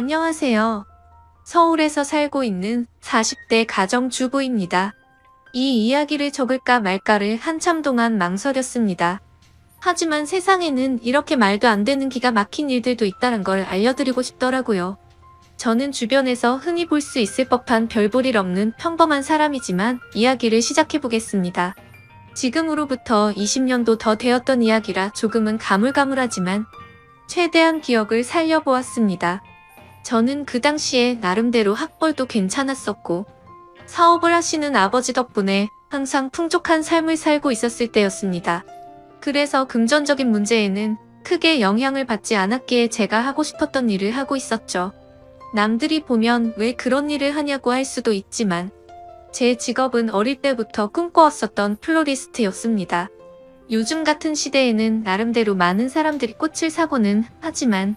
안녕하세요. 서울에서 살고 있는 40대 가정주부입니다. 이 이야기를 적을까 말까를 한참 동안 망설였습니다. 하지만 세상에는 이렇게 말도 안 되는 기가 막힌 일들도 있다는 걸 알려드리고 싶더라고요. 저는 주변에서 흔히 볼 수 있을 법한 별 볼 일 없는 평범한 사람이지만 이야기를 시작해보겠습니다. 지금으로부터 20년도 더 되었던 이야기라 조금은 가물가물하지만 최대한 기억을 살려보았습니다. 저는 그 당시에 나름대로 학벌도 괜찮았었고 사업을 하시는 아버지 덕분에 항상 풍족한 삶을 살고 있었을 때였습니다. 그래서 금전적인 문제에는 크게 영향을 받지 않았기에 제가 하고 싶었던 일을 하고 있었죠. 남들이 보면 왜 그런 일을 하냐고 할 수도 있지만 제 직업은 어릴 때부터 꿈꿔왔었던 플로리스트였습니다. 요즘 같은 시대에는 나름대로 많은 사람들이 꽃을 사고는 하지만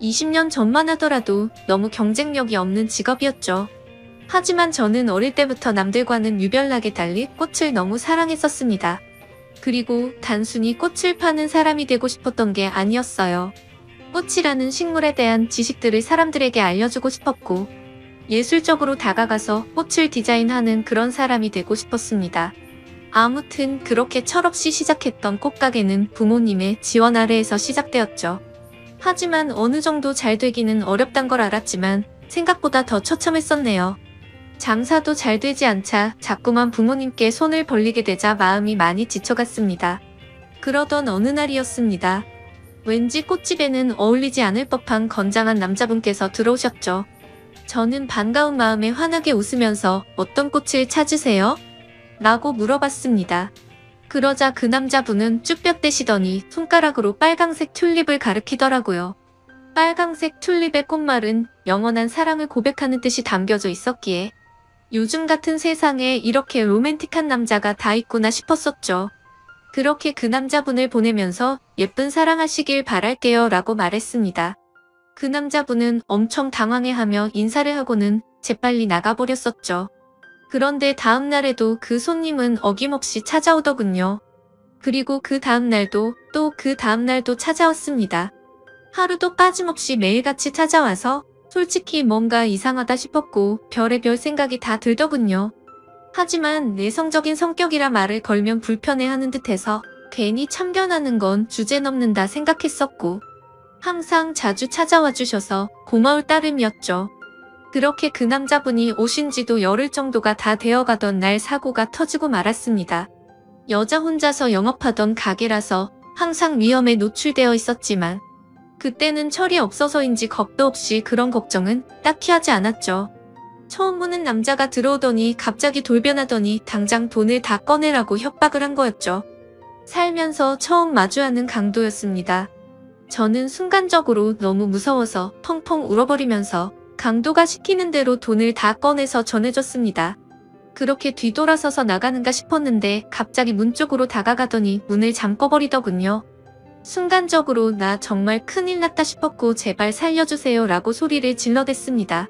20년 전만 하더라도 너무 경쟁력이 없는 직업이었죠. 하지만 저는 어릴 때부터 남들과는 유별나게 달리 꽃을 너무 사랑했었습니다. 그리고 단순히 꽃을 파는 사람이 되고 싶었던 게 아니었어요. 꽃이라는 식물에 대한 지식들을 사람들에게 알려주고 싶었고 예술적으로 다가가서 꽃을 디자인하는 그런 사람이 되고 싶었습니다. 아무튼 그렇게 철없이 시작했던 꽃가게는 부모님의 지원 아래에서 시작되었죠. 하지만 어느 정도 잘 되기는 어렵단 걸 알았지만 생각보다 더 처참했었네요. 장사도 잘 되지 않자 자꾸만 부모님께 손을 벌리게 되자 마음이 많이 지쳐갔습니다. 그러던 어느 날이었습니다. 왠지 꽃집에는 어울리지 않을 법한 건장한 남자분께서 들어오셨죠. 저는 반가운 마음에 환하게 웃으면서 어떤 꽃을 찾으세요? 라고 물어봤습니다. 그러자 그 남자분은 쭈뼛대시더니 손가락으로 빨강색 튤립을 가리키더라고요. 빨강색 튤립의 꽃말은 영원한 사랑을 고백하는 뜻이 담겨져 있었기에 요즘 같은 세상에 이렇게 로맨틱한 남자가 다 있구나 싶었었죠. 그렇게 그 남자분을 보내면서 예쁜 사랑하시길 바랄게요 라고 말했습니다. 그 남자분은 엄청 당황해하며 인사를 하고는 재빨리 나가버렸었죠. 그런데 다음 날에도 그 손님은 어김없이 찾아오더군요. 그리고 그 다음 날도 또 그 다음 날도 찾아왔습니다. 하루도 빠짐없이 매일같이 찾아와서 솔직히 뭔가 이상하다 싶었고 별의별 생각이 다 들더군요. 하지만 내성적인 성격이라 말을 걸면 불편해하는 듯해서 괜히 참견하는 건 주제넘는다 생각했었고 항상 자주 찾아와 주셔서 고마울 따름이었죠. 그렇게 그 남자분이 오신 지도 열흘 정도가 다 되어가던 날 사고가 터지고 말았습니다. 여자 혼자서 영업하던 가게라서 항상 위험에 노출되어 있었지만 그때는 철이 없어서인지 겁도 없이 그런 걱정은 딱히 하지 않았죠. 처음 보는 남자가 들어오더니 갑자기 돌변하더니 당장 돈을 다 꺼내라고 협박을 한 거였죠. 살면서 처음 마주하는 강도였습니다. 저는 순간적으로 너무 무서워서 펑펑 울어버리면서 강도가 시키는 대로 돈을 다 꺼내서 전해줬습니다. 그렇게 뒤돌아서서 나가는가 싶었는데 갑자기 문 쪽으로 다가가더니 문을 잠궈버리더군요. 순간적으로 나 정말 큰일 났다 싶었고 제발 살려주세요 라고 소리를 질러댔습니다.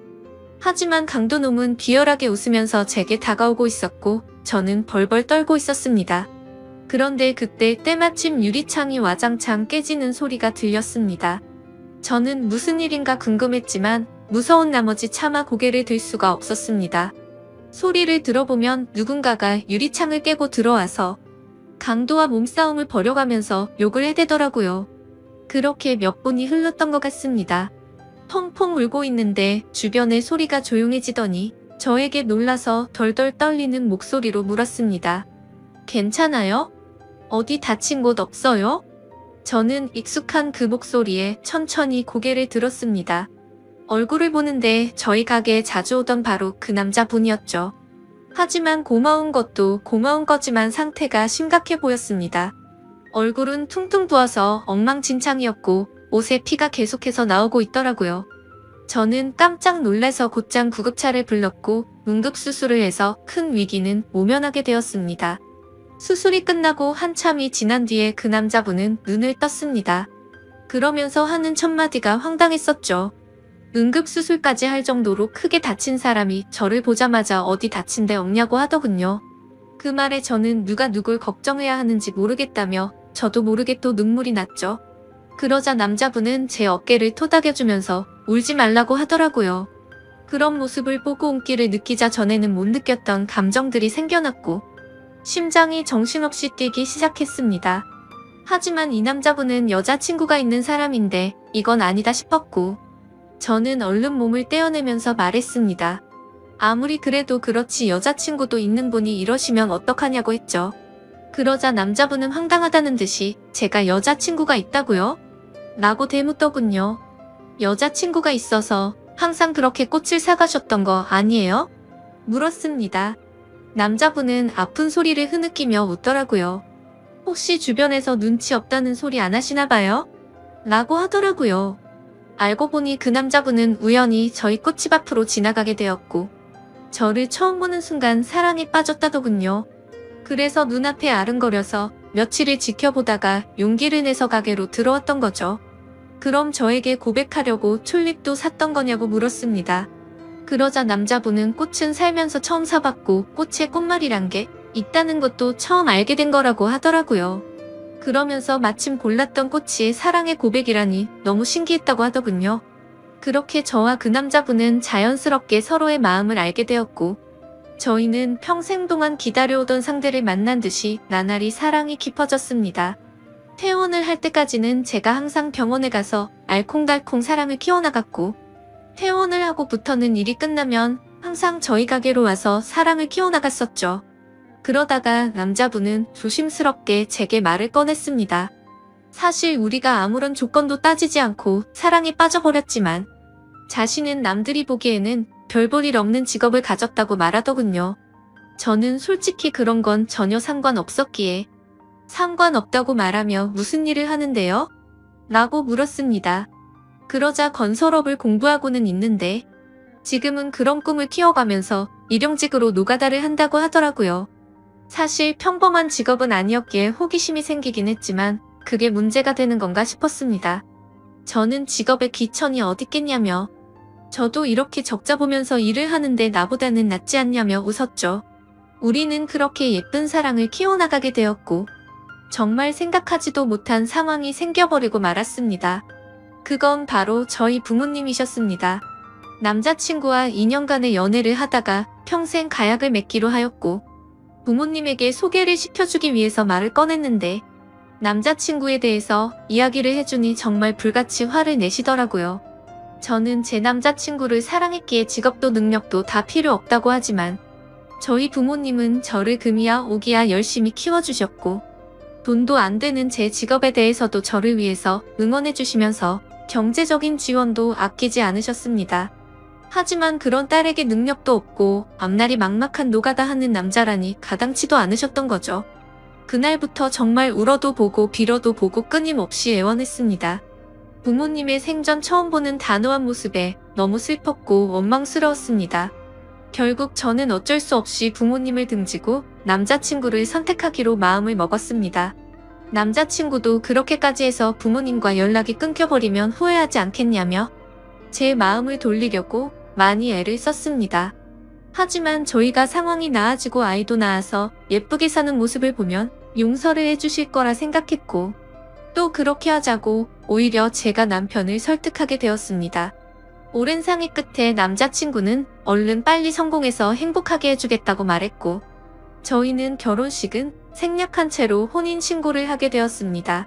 하지만 강도놈은 비열하게 웃으면서 제게 다가오고 있었고 저는 벌벌 떨고 있었습니다. 그런데 그때 때마침 유리창이 와장창 깨지는 소리가 들렸습니다. 저는 무슨 일인가 궁금했지만 무서운 나머지 차마 고개를 들 수가 없었습니다. 소리를 들어보면 누군가가 유리창을 깨고 들어와서 강도와 몸싸움을 벌여가면서 욕을 해대더라고요. 그렇게 몇 분이 흘렀던 것 같습니다. 펑펑 울고 있는데 주변의 소리가 조용해지더니 저에게 놀라서 덜덜 떨리는 목소리로 물었습니다. 괜찮아요? 어디 다친 곳 없어요? 저는 익숙한 그 목소리에 천천히 고개를 들었습니다. 얼굴을 보는데 저희 가게에 자주 오던 바로 그 남자분이었죠. 하지만 고마운 것도 고마운 거지만 상태가 심각해 보였습니다. 얼굴은 퉁퉁 부어서 엉망진창이었고 옷에 피가 계속해서 나오고 있더라고요. 저는 깜짝 놀라서 곧장 구급차를 불렀고 응급수술을 해서 큰 위기는 모면하게 되었습니다. 수술이 끝나고 한참이 지난 뒤에 그 남자분은 눈을 떴습니다. 그러면서 하는 첫마디가 황당했었죠. 응급수술까지 할 정도로 크게 다친 사람이 저를 보자마자 어디 다친 데 없냐고 하더군요. 그 말에 저는 누가 누굴 걱정해야 하는지 모르겠다며 저도 모르게 또 눈물이 났죠. 그러자 남자분은 제 어깨를 토닥여주면서 울지 말라고 하더라고요. 그런 모습을 보고 온기를 느끼자 전에는 못 느꼈던 감정들이 생겨났고 심장이 정신없이 뛰기 시작했습니다. 하지만 이 남자분은 여자친구가 있는 사람인데 이건 아니다 싶었고 저는 얼른 몸을 떼어내면서 말했습니다. 아무리 그래도 그렇지 여자친구도 있는 분이 이러시면 어떡하냐고 했죠. 그러자 남자분은 황당하다는 듯이 제가 여자친구가 있다고요? 라고 대묻더군요. 여자친구가 있어서 항상 그렇게 꽃을 사가셨던 거 아니에요? 물었습니다. 남자분은 아픈 소리를 흐느끼며 웃더라고요. 혹시 주변에서 눈치 없다는 소리 안 하시나 봐요? 라고 하더라고요. 알고 보니 그 남자분은 우연히 저희 꽃집 앞으로 지나가게 되었고 저를 처음 보는 순간 사랑에 빠졌다더군요. 그래서 눈앞에 아른거려서 며칠을 지켜보다가 용기를 내서 가게로 들어왔던 거죠. 그럼 저에게 고백하려고 튤립도 샀던 거냐고 물었습니다. 그러자 남자분은 꽃은 살면서 처음 사봤고 꽃에 꽃말이란 게 있다는 것도 처음 알게 된 거라고 하더라고요. 그러면서 마침 골랐던 꽃이 사랑의 고백이라니 너무 신기했다고 하더군요. 그렇게 저와 그 남자분은 자연스럽게 서로의 마음을 알게 되었고 저희는 평생 동안 기다려오던 상대를 만난 듯이 나날이 사랑이 깊어졌습니다. 퇴원을 할 때까지는 제가 항상 병원에 가서 알콩달콩 사랑을 키워나갔고 퇴원을 하고부터는 일이 끝나면 항상 저희 가게로 와서 사랑을 키워나갔었죠. 그러다가 남자분은 조심스럽게 제게 말을 꺼냈습니다. 사실 우리가 아무런 조건도 따지지 않고 사랑에 빠져버렸지만 자신은 남들이 보기에는 별 볼 일 없는 직업을 가졌다고 말하더군요. 저는 솔직히 그런 건 전혀 상관없었기에 상관없다고 말하며 무슨 일을 하는데요? 라고 물었습니다. 그러자 건설업을 공부하고는 있는데 지금은 그런 꿈을 키워가면서 일용직으로 노가다를 한다고 하더라고요. 사실 평범한 직업은 아니었기에 호기심이 생기긴 했지만 그게 문제가 되는 건가 싶었습니다. 저는 직업에 귀천이 어딨겠냐며 저도 이렇게 적자 보면서 일을 하는데 나보다는 낫지 않냐며 웃었죠. 우리는 그렇게 예쁜 사랑을 키워나가게 되었고 정말 생각하지도 못한 상황이 생겨버리고 말았습니다. 그건 바로 저희 부모님이셨습니다. 남자친구와 2년간의 연애를 하다가 평생 가약을 맺기로 하였고 부모님에게 소개를 시켜주기 위해서 말을 꺼냈는데 남자친구에 대해서 이야기를 해주니 정말 불같이 화를 내시더라고요. 저는 제 남자친구를 사랑했기에 직업도 능력도 다 필요 없다고 하지만 저희 부모님은 저를 금이야 오기야 열심히 키워주셨고 돈도 안 되는 제 직업에 대해서도 저를 위해서 응원해주시면서 경제적인 지원도 아끼지 않으셨습니다. 하지만 그런 딸에게 능력도 없고 앞날이 막막한 노가다 하는 남자라니 가당치도 않으셨던 거죠. 그날부터 정말 울어도 보고 빌어도 보고 끊임없이 애원했습니다. 부모님의 생전 처음 보는 단호한 모습에 너무 슬펐고 원망스러웠습니다. 결국 저는 어쩔 수 없이 부모님을 등지고 남자친구를 선택하기로 마음을 먹었습니다. 남자친구도 그렇게까지 해서 부모님과 연락이 끊겨버리면 후회하지 않겠냐며 제 마음을 돌리려고 많이 애를 썼습니다. 하지만 저희가 상황이 나아지고 아이도 낳아서 예쁘게 사는 모습을 보면 용서를 해주실 거라 생각했고 또 그렇게 하자고 오히려 제가 남편을 설득하게 되었습니다. 오랜 상의 끝에 남자친구는 얼른 빨리 성공해서 행복하게 해주겠다고 말했고 저희는 결혼식은 생략한 채로 혼인신고를 하게 되었습니다.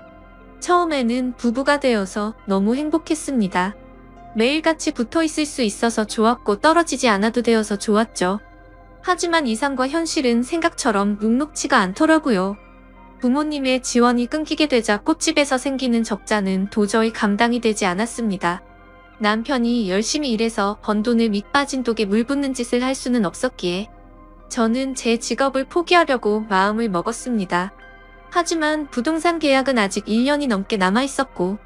처음에는 부부가 되어서 너무 행복했습니다. 매일같이 붙어있을 수 있어서 좋았고 떨어지지 않아도 되어서 좋았죠. 하지만 이상과 현실은 생각처럼 눅눅지가 않더라고요. 부모님의 지원이 끊기게 되자 꽃집에서 생기는 적자는 도저히 감당이 되지 않았습니다. 남편이 열심히 일해서 번 돈을 밑 빠진 독에 물 붓는 짓을 할 수는 없었기에 저는 제 직업을 포기하려고 마음을 먹었습니다. 하지만 부동산 계약은 아직 1년이 넘게 남아있었고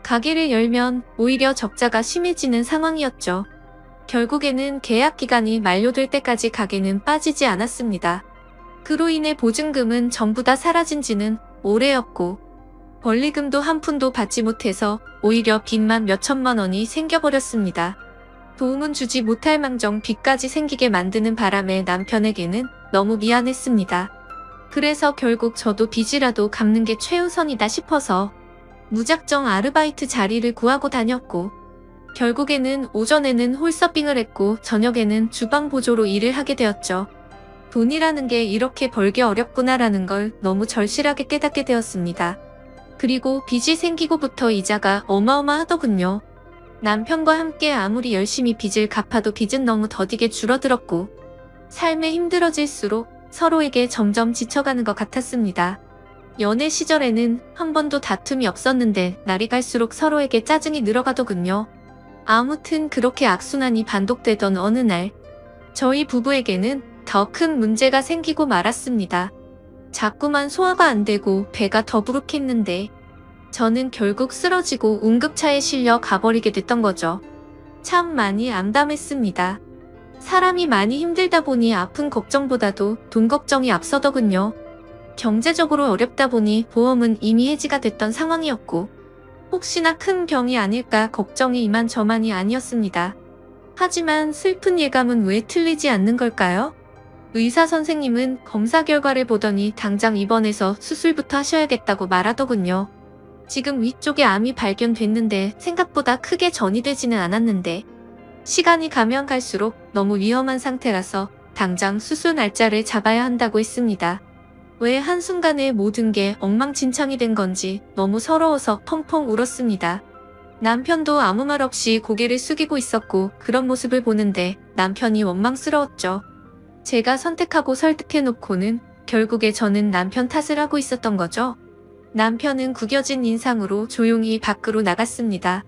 가게를 열면 오히려 적자가 심해지는 상황이었죠. 결국에는 계약 기간이 만료될 때까지 가게는 빠지지 않았습니다. 그로 인해 보증금은 전부 다 사라진 지는 오래였고 권리금도 한 푼도 받지 못해서 오히려 빚만 몇천만 원이 생겨버렸습니다. 도움은 주지 못할 망정 빚까지 생기게 만드는 바람에 남편에게는 너무 미안했습니다. 그래서 결국 저도 빚이라도 갚는 게 최우선이다 싶어서 무작정 아르바이트 자리를 구하고 다녔고 결국에는 오전에는 홀서빙을 했고 저녁에는 주방 보조로 일을 하게 되었죠. 돈이라는 게 이렇게 벌기 어렵구나라는 걸 너무 절실하게 깨닫게 되었습니다. 그리고 빚이 생기고부터 이자가 어마어마하더군요. 남편과 함께 아무리 열심히 빚을 갚아도 빚은 너무 더디게 줄어들었고 삶에 힘들어질수록 서로에게 점점 지쳐가는 것 같았습니다. 연애 시절에는 한 번도 다툼이 없었는데 날이 갈수록 서로에게 짜증이 늘어가더군요. 아무튼 그렇게 악순환이 반복되던 어느 날 저희 부부에게는 더 큰 문제가 생기고 말았습니다. 자꾸만 소화가 안 되고 배가 더부룩했는데 저는 결국 쓰러지고 응급차에 실려 가버리게 됐던 거죠. 참 많이 암담했습니다. 사람이 많이 힘들다 보니 아픈 걱정보다도 돈 걱정이 앞서더군요. 경제적으로 어렵다 보니 보험은 이미 해지가 됐던 상황이었고 혹시나 큰 병이 아닐까 걱정이 이만저만이 아니었습니다. 하지만 슬픈 예감은 왜 틀리지 않는 걸까요? 의사 선생님은 검사 결과를 보더니 당장 입원해서 수술부터 하셔야겠다고 말하더군요. 지금 위쪽에 암이 발견됐는데 생각보다 크게 전이되지는 않았는데 시간이 가면 갈수록 너무 위험한 상태라서 당장 수술 날짜를 잡아야 한다고 했습니다. 왜 한순간에 모든 게 엉망진창이 된 건지 너무 서러워서 펑펑 울었습니다. 남편도 아무 말 없이 고개를 숙이고 있었고 그런 모습을 보는데 남편이 원망스러웠죠. 제가 선택하고 설득해놓고는 결국에 저는 남편 탓을 하고 있었던 거죠. 남편은 구겨진 인상으로 조용히 밖으로 나갔습니다.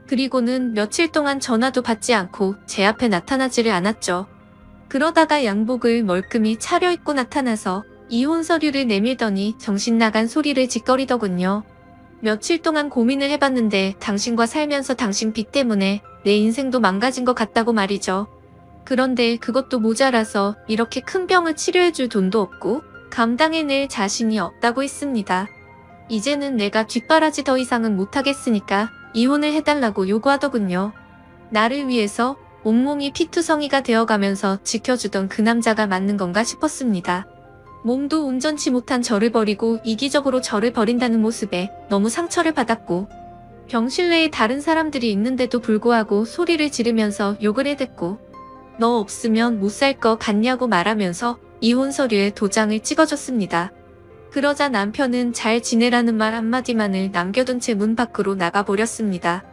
그리고는 며칠 동안 전화도 받지 않고 제 앞에 나타나지를 않았죠. 그러다가 양복을 멀끔히 차려입고 나타나서 이혼 서류를 내밀더니 정신 나간 소리를 짓거리더군요. 며칠 동안 고민을 해봤는데 당신과 살면서 당신 빚 때문에 내 인생도 망가진 것 같다고 말이죠. 그런데 그것도 모자라서 이렇게 큰 병을 치료해줄 돈도 없고 감당해낼 자신이 없다고 했습니다. 이제는 내가 뒷바라지 더 이상은 못하겠으니까 이혼을 해달라고 요구하더군요. 나를 위해서 온몸이 피투성이가 되어가면서 지켜주던 그 남자가 맞는 건가 싶었습니다. 몸도 온전치 못한 저를 버리고 이기적으로 저를 버린다는 모습에 너무 상처를 받았고 병실 내에 다른 사람들이 있는데도 불구하고 소리를 지르면서 욕을 해댔고 너 없으면 못 살 거 같냐고 말하면서 이혼 서류에 도장을 찍어줬습니다. 그러자 남편은 잘 지내라는 말 한마디만을 남겨둔 채 문 밖으로 나가버렸습니다.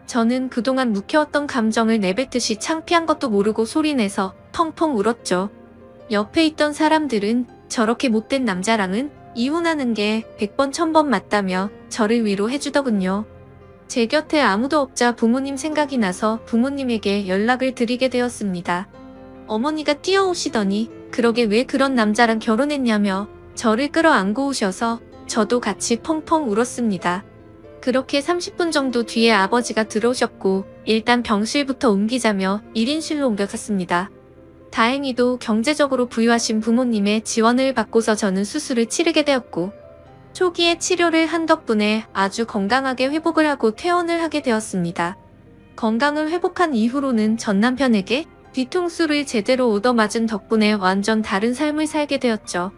저는 그동안 묵혀왔던 감정을 내뱉듯이 창피한 것도 모르고 소리내서 펑펑 울었죠. 옆에 있던 사람들은 저렇게 못된 남자랑은 이혼하는 게 100번 1000번 맞다며 저를 위로해주더군요. 제 곁에 아무도 없자 부모님 생각이 나서 부모님에게 연락을 드리게 되었습니다. 어머니가 뛰어오시더니 그러게 왜 그런 남자랑 결혼했냐며 저를 끌어안고 오셔서 저도 같이 펑펑 울었습니다. 그렇게 30분 정도 뒤에 아버지가 들어오셨고 일단 병실부터 옮기자며 1인실로 옮겨갔습니다. 다행히도 경제적으로 부유하신 부모님의 지원을 받고서 저는 수술을 치르게 되었고 초기에 치료를 한 덕분에 아주 건강하게 회복을 하고 퇴원을 하게 되었습니다. 건강을 회복한 이후로는 전 남편에게 뒤통수를 제대로 얻어맞은 덕분에 완전 다른 삶을 살게 되었죠.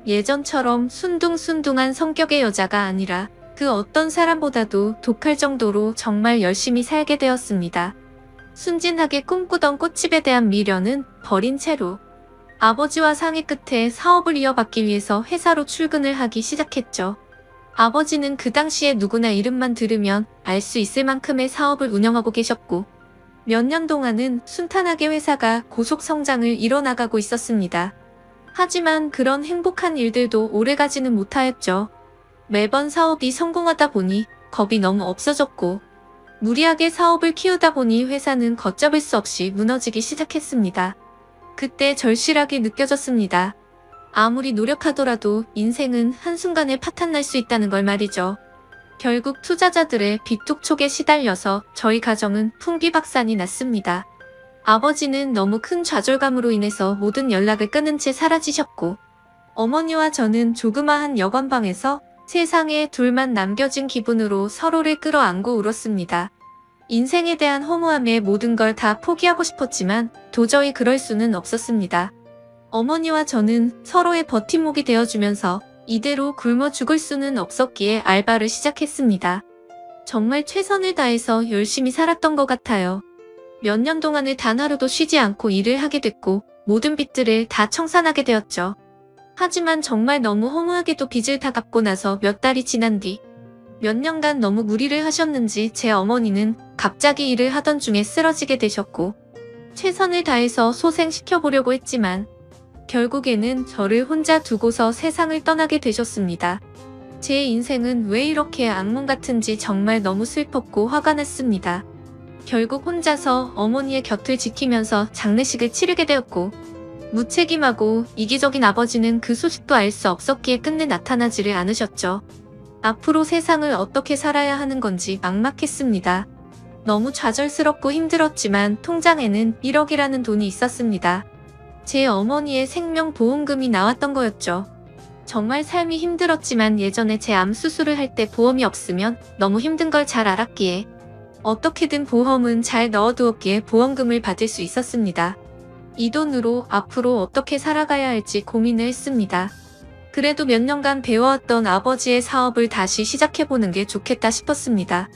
예전처럼 순둥순둥한 성격의 여자가 아니라 그 어떤 사람보다도 독할 정도로 정말 열심히 살게 되었습니다. 순진하게 꿈꾸던 꽃집에 대한 미련은 버린 채로 아버지와 상의 끝에 사업을 이어받기 위해서 회사로 출근을 하기 시작했죠. 아버지는 그 당시에 누구나 이름만 들으면 알 수 있을 만큼의 사업을 운영하고 계셨고 몇 년 동안은 순탄하게 회사가 고속 성장을 이뤄나가고 있었습니다. 하지만 그런 행복한 일들도 오래가지는 못하였죠. 매번 사업이 성공하다 보니 겁이 너무 없어졌고 무리하게 사업을 키우다 보니 회사는 걷잡을 수 없이 무너지기 시작했습니다. 그때 절실하게 느껴졌습니다. 아무리 노력하더라도 인생은 한순간에 파탄날 수 있다는 걸 말이죠. 결국 투자자들의 빚독촉에 시달려서 저희 가정은 풍비박산이 났습니다. 아버지는 너무 큰 좌절감으로 인해서 모든 연락을 끊은 채 사라지셨고 어머니와 저는 조그마한 여관방에서 세상에 둘만 남겨진 기분으로 서로를 끌어안고 울었습니다. 인생에 대한 허무함에 모든 걸 다 포기하고 싶었지만 도저히 그럴 수는 없었습니다. 어머니와 저는 서로의 버팀목이 되어주면서 이대로 굶어 죽을 수는 없었기에 알바를 시작했습니다. 정말 최선을 다해서 열심히 살았던 것 같아요. 몇 년 동안을 단 하루도 쉬지 않고 일을 하게 됐고 모든 빚들을 다 청산하게 되었죠. 하지만 정말 너무 허무하게도 빚을 다 갚고 나서 몇 달이 지난 뒤 몇 년간 너무 무리를 하셨는지 제 어머니는 갑자기 일을 하던 중에 쓰러지게 되셨고 최선을 다해서 소생시켜보려고 했지만 결국에는 저를 혼자 두고서 세상을 떠나게 되셨습니다. 제 인생은 왜 이렇게 악몽 같은지 정말 너무 슬펐고 화가 났습니다. 결국 혼자서 어머니의 곁을 지키면서 장례식을 치르게 되었고 무책임하고 이기적인 아버지는 그 소식도 알 수 없었기에 끝내 나타나지를 않으셨죠. 앞으로 세상을 어떻게 살아야 하는 건지 막막했습니다. 너무 좌절스럽고 힘들었지만 통장에는 1억이라는 돈이 있었습니다. 제 어머니의 생명보험금이 나왔던 거였죠. 정말 삶이 힘들었지만 예전에 제 암 수술을 할 때 보험이 없으면 너무 힘든 걸 잘 알았기에 어떻게든 보험은 잘 넣어두었기에 보험금을 받을 수 있었습니다. 이 돈으로 앞으로 어떻게 살아가야 할지 고민을 했습니다. 그래도 몇 년간 배워왔던 아버지의 사업을 다시 시작해보는 게 좋겠다 싶었습니다.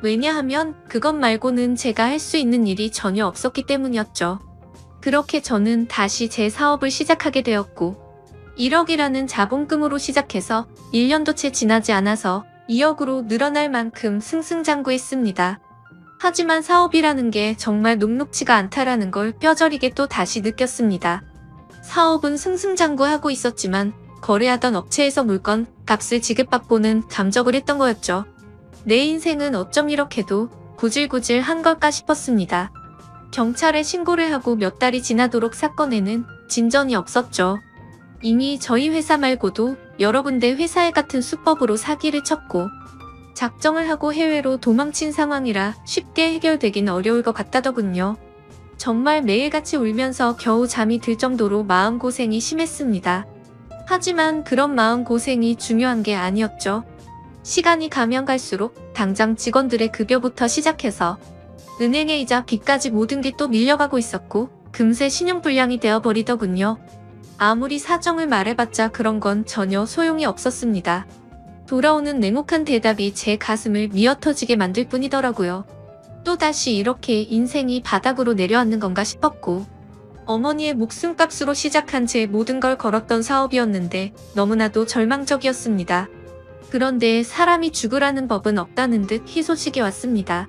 왜냐하면 그것 말고는 제가 할 수 있는 일이 전혀 없었기 때문이었죠. 그렇게 저는 다시 제 사업을 시작하게 되었고 1억이라는 자본금으로 시작해서 1년도 채 지나지 않아서 2억으로 늘어날 만큼 승승장구했습니다. 하지만 사업이라는 게 정말 녹록지가 않다라는 걸 뼈저리게 또 다시 느꼈습니다. 사업은 승승장구하고 있었지만 거래하던 업체에서 물건 값을 지급받고는 잠적을 했던 거였죠. 내 인생은 어쩜 이렇게도 구질구질한 걸까 싶었습니다. 경찰에 신고를 하고 몇 달이 지나도록 사건에는 진전이 없었죠. 이미 저희 회사 말고도 여러 군데 회사에 같은 수법으로 사기를 쳤고 작정을 하고 해외로 도망친 상황이라 쉽게 해결되긴 어려울 것 같다더군요. 정말 매일같이 울면서 겨우 잠이 들 정도로 마음고생이 심했습니다. 하지만 그런 마음고생이 중요한 게 아니었죠. 시간이 가면 갈수록 당장 직원들의 급여부터 시작해서 은행의 이자 빚까지 모든 게 또 밀려가고 있었고 금세 신용불량이 되어버리더군요. 아무리 사정을 말해봤자 그런 건 전혀 소용이 없었습니다. 돌아오는 냉혹한 대답이 제 가슴을 미어터지게 만들 뿐이더라고요. 또다시 이렇게 인생이 바닥으로 내려앉는 건가 싶었고 어머니의 목숨값으로 시작한 제 모든 걸 걸었던 사업이었는데 너무나도 절망적이었습니다. 그런데 사람이 죽으라는 법은 없다는 듯 희소식이 왔습니다.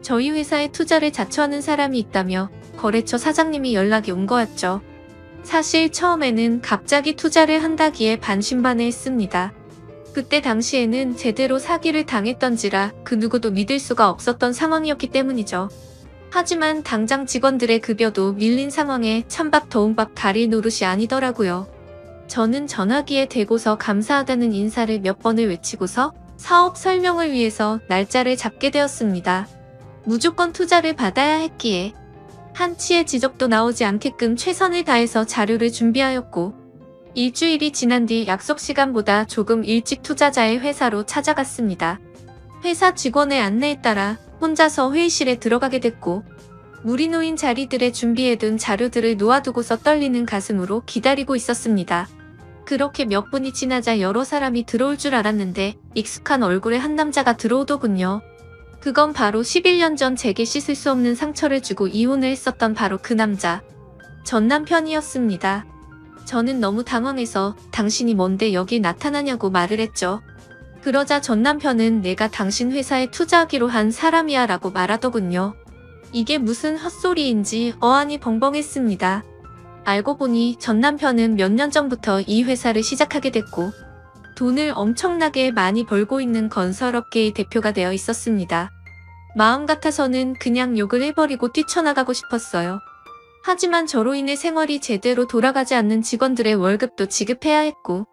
저희 회사에 투자를 자처하는 사람이 있다며 거래처 사장님이 연락이 온 거였죠. 사실 처음에는 갑자기 투자를 한다기에 반신반의했습니다. 그때 당시에는 제대로 사기를 당했던지라 그 누구도 믿을 수가 없었던 상황이었기 때문이죠. 하지만 당장 직원들의 급여도 밀린 상황에 찬밥 더운 밥 가릴 노릇이 아니더라고요. 저는 전화기에 대고서 감사하다는 인사를 몇 번을 외치고서 사업 설명을 위해서 날짜를 잡게 되었습니다. 무조건 투자를 받아야 했기에 한치의 지적도 나오지 않게끔 최선을 다해서 자료를 준비하였고 일주일이 지난 뒤 약속 시간보다 조금 일찍 투자자의 회사로 찾아갔습니다. 회사 직원의 안내에 따라 혼자서 회의실에 들어가게 됐고 물이 놓인 자리들에 준비해둔 자료들을 놓아두고서 떨리는 가슴으로 기다리고 있었습니다. 그렇게 몇 분이 지나자 여러 사람이 들어올 줄 알았는데 익숙한 얼굴의 한 남자가 들어오더군요. 그건 바로 11년 전 제게 씻을 수 없는 상처를 주고 이혼을 했었던 바로 그 남자. 전 남편이었습니다. 저는 너무 당황해서 당신이 뭔데 여기 나타나냐고 말을 했죠. 그러자 전 남편은 내가 당신 회사에 투자하기로 한 사람이야 라고 말하더군요. 이게 무슨 헛소리인지 어안이 벙벙했습니다. 알고 보니 전 남편은 몇 년 전부터 이 회사를 시작하게 됐고 돈을 엄청나게 많이 벌고 있는 건설업계의 대표가 되어 있었습니다. 마음 같아서는 그냥 욕을 해버리고 뛰쳐나가고 싶었어요. 하지만 저로 인해 생활이 제대로 돌아가지 않는 직원들의 월급도 지급해야 했고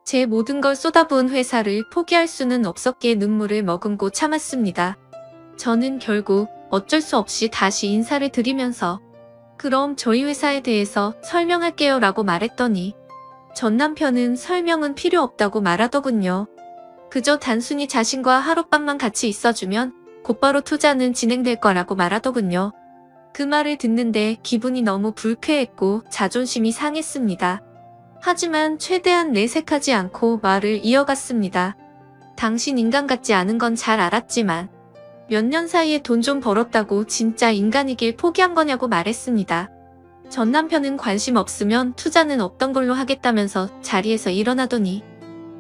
제 모든 걸 쏟아부은 회사를 포기할 수는 없었기에 눈물을 머금고 참았습니다. 저는 결국 어쩔 수 없이 다시 인사를 드리면서 그럼 저희 회사에 대해서 설명할게요 라고 말했더니 전 남편은 설명은 필요 없다고 말하더군요. 그저 단순히 자신과 하룻밤만 같이 있어주면 곧바로 투자는 진행될 거라고 말하더군요. 그 말을 듣는데 기분이 너무 불쾌했고 자존심이 상했습니다. 하지만 최대한 내색하지 않고 말을 이어갔습니다. 당신 인간 같지 않은 건 잘 알았지만 몇 년 사이에 돈 좀 벌었다고 진짜 인간이길 포기한 거냐고 말했습니다. 전 남편은 관심 없으면 투자는 없던 걸로 하겠다면서 자리에서 일어나더니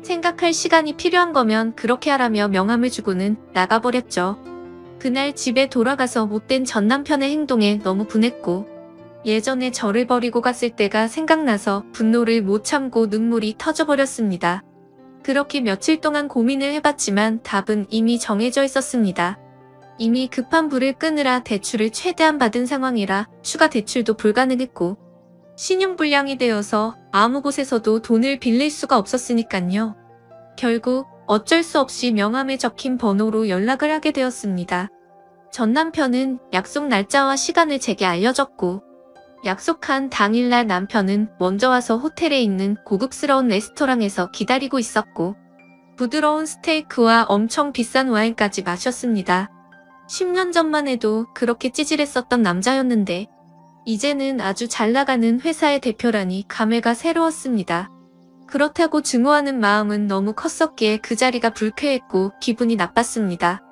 생각할 시간이 필요한 거면 그렇게 하라며 명함을 주고는 나가버렸죠. 그날 집에 돌아가서 못된 전 남편의 행동에 너무 분했고 예전에 저를 버리고 갔을 때가 생각나서 분노를 못 참고 눈물이 터져버렸습니다. 그렇게 며칠 동안 고민을 해봤지만 답은 이미 정해져 있었습니다. 이미 급한 불을 끄느라 대출을 최대한 받은 상황이라 추가 대출도 불가능했고 신용불량이 되어서 아무 곳에서도 돈을 빌릴 수가 없었으니깐요. 결국 어쩔 수 없이 명함에 적힌 번호로 연락을 하게 되었습니다. 전 남편은 약속 날짜와 시간을 제게 알려줬고 약속한 당일날 남편은 먼저 와서 호텔에 있는 고급스러운 레스토랑에서 기다리고 있었고 부드러운 스테이크와 엄청 비싼 와인까지 마셨습니다. 10년 전만 해도 그렇게 찌질했었던 남자였는데 이제는 아주 잘나가는 회사의 대표라니 감회가 새로웠습니다. 그렇다고 증오하는 마음은 너무 컸었기에 그 자리가 불쾌했고 기분이 나빴습니다.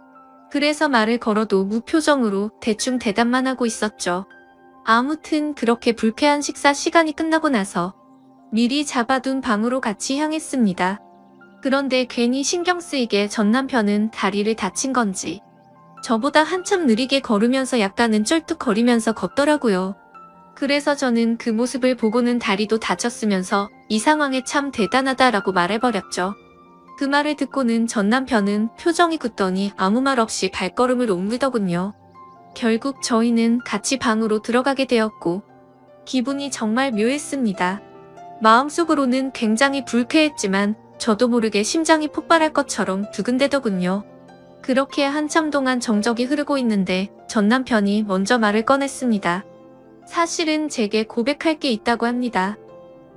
그래서 말을 걸어도 무표정으로 대충 대답만 하고 있었죠. 아무튼 그렇게 불쾌한 식사 시간이 끝나고 나서 미리 잡아둔 방으로 같이 향했습니다. 그런데 괜히 신경 쓰이게 전 남편은 다리를 다친 건지 저보다 한참 느리게 걸으면서 약간은 쩔뚝거리면서 걷더라고요. 그래서 저는 그 모습을 보고는 다리도 다쳤으면서 이 상황에 참 대단하다라고 말해버렸죠. 그 말을 듣고는 전 남편은 표정이 굳더니 아무 말 없이 발걸음을 옮기더군요. 결국 저희는 같이 방으로 들어가게 되었고 기분이 정말 묘했습니다. 마음속으로는 굉장히 불쾌했지만 저도 모르게 심장이 폭발할 것처럼 두근대더군요. 그렇게 한참 동안 정적이 흐르고 있는데 전 남편이 먼저 말을 꺼냈습니다. 사실은 제게 고백할 게 있다고 합니다.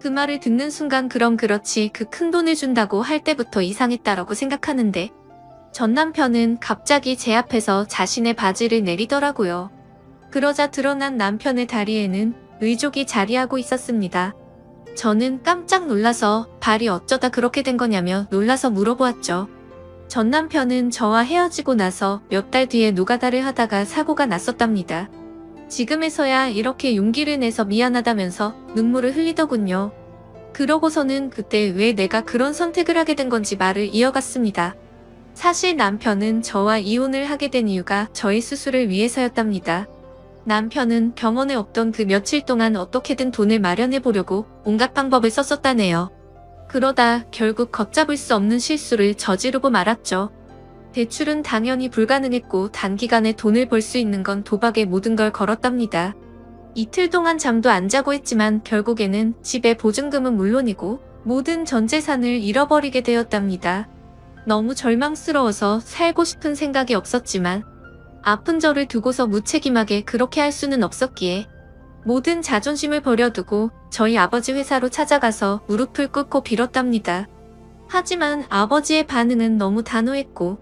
그 말을 듣는 순간 그럼 그렇지 그 큰 돈을 준다고 할 때부터 이상했다라고 생각하는데 전 남편은 갑자기 제 앞에서 자신의 바지를 내리더라고요. 그러자 드러난 남편의 다리에는 의족이 자리하고 있었습니다. 저는 깜짝 놀라서 발이 어쩌다 그렇게 된 거냐며 놀라서 물어보았죠. 전 남편은 저와 헤어지고 나서 몇 달 뒤에 노가다를 하다가 사고가 났었답니다. 지금에서야 이렇게 용기를 내서 미안하다면서 눈물을 흘리더군요. 그러고서는 그때 왜 내가 그런 선택을 하게 된 건지 말을 이어갔습니다. 사실 남편은 저와 이혼을 하게 된 이유가 저의 수술을 위해서였답니다. 남편은 병원에 없던 그 며칠 동안 어떻게든 돈을 마련해 보려고 온갖 방법을 썼었다네요. 그러다 결국 걷잡을 수 없는 실수를 저지르고 말았죠. 대출은 당연히 불가능했고 단기간에 돈을 벌 수 있는 건 도박에 모든 걸 걸었답니다. 이틀 동안 잠도 안 자고 했지만 결국에는 집의 보증금은 물론이고 모든 전 재산을 잃어버리게 되었답니다. 너무 절망스러워서 살고 싶은 생각이 없었지만 아픈 저를 두고서 무책임하게 그렇게 할 수는 없었기에 모든 자존심을 버려두고 저희 아버지 회사로 찾아가서 무릎을 꿇고 빌었답니다. 하지만 아버지의 반응은 너무 단호했고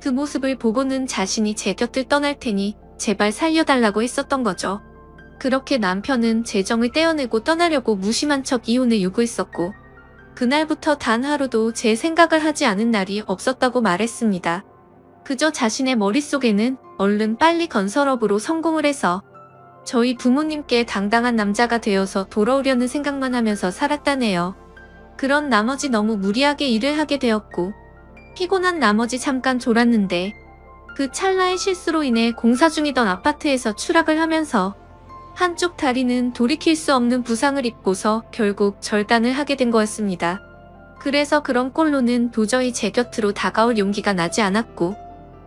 그 모습을 보고는 자신이 제 곁을 떠날 테니 제발 살려달라고 했었던 거죠. 그렇게 남편은 재정을 떼어내고 떠나려고 무심한 척 이혼을 요구했었고 그날부터 단 하루도 제 생각을 하지 않은 날이 없었다고 말했습니다. 그저 자신의 머릿속에는 얼른 빨리 건설업으로 성공을 해서 저희 부모님께 당당한 남자가 되어서 돌아오려는 생각만 하면서 살았다네요. 그런 나머지 너무 무리하게 일을 하게 되었고 피곤한 나머지 잠깐 졸았는데 그 찰나의 실수로 인해 공사 중이던 아파트에서 추락을 하면서 한쪽 다리는 돌이킬 수 없는 부상을 입고서 결국 절단을 하게 된 거였습니다. 그래서 그런 꼴로는 도저히 제 곁으로 다가올 용기가 나지 않았고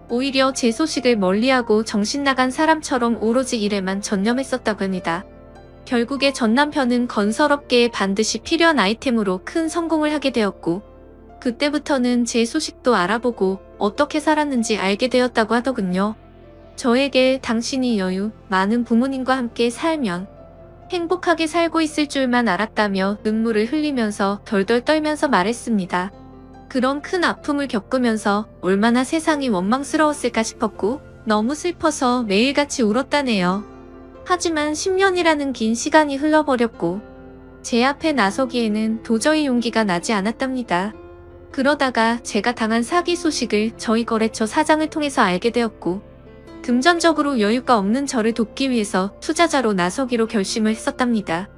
오히려 제 소식을 멀리하고 정신나간 사람처럼 오로지 일에만 전념했었다고 합니다. 결국에 전 남편은 건설업계에 반드시 필요한 아이템으로 큰 성공을 하게 되었고 그때부터는 제 소식도 알아보고 어떻게 살았는지 알게 되었다고 하더군요. 저에게 당신이 여유 많은 부모님과 함께 살면 행복하게 살고 있을 줄만 알았다며 눈물을 흘리면서 덜덜 떨면서 말했습니다. 그런 큰 아픔을 겪으면서 얼마나 세상이 원망스러웠을까 싶었고 너무 슬퍼서 매일같이 울었다네요. 하지만 10년이라는 긴 시간이 흘러버렸고 제 앞에 나서기에는 도저히 용기가 나지 않았답니다. 그러다가 제가 당한 사기 소식을 저희 거래처 사장을 통해서 알게 되었고, 금전적으로 여유가 없는 저를 돕기 위해서 투자자로 나서기로 결심을 했었답니다.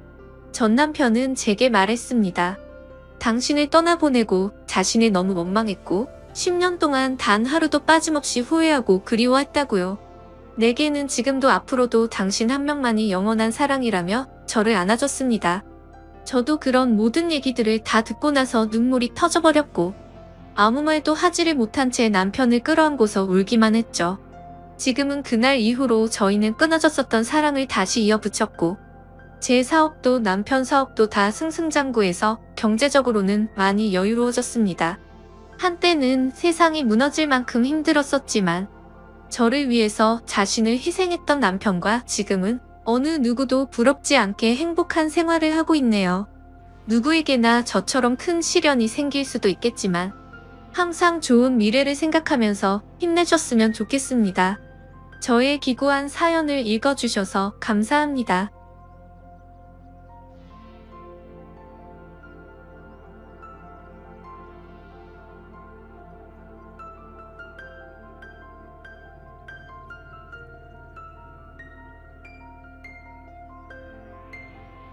전 남편은 제게 말했습니다. 당신을 떠나보내고 자신이 너무 원망했고 10년 동안 단 하루도 빠짐없이 후회하고 그리워했다고요. 내게는 지금도 앞으로도 당신 한 명만이 영원한 사랑이라며 저를 안아줬습니다. 저도 그런 모든 얘기들을 다 듣고 나서 눈물이 터져버렸고 아무 말도 하지를 못한 채 남편을 끌어안고서 울기만 했죠. 지금은 그날 이후로 저희는 끊어졌었던 사랑을 다시 이어붙였고 제 사업도 남편 사업도 다 승승장구해서 경제적으로는 많이 여유로워졌습니다. 한때는 세상이 무너질 만큼 힘들었었지만 저를 위해서 자신을 희생했던 남편과 지금은 어느 누구도 부럽지 않게 행복한 생활을 하고 있네요. 누구에게나 저처럼 큰 시련이 생길 수도 있겠지만 항상 좋은 미래를 생각하면서 힘내셨으면 좋겠습니다. 저의 기고한 사연을 읽어주셔서 감사합니다.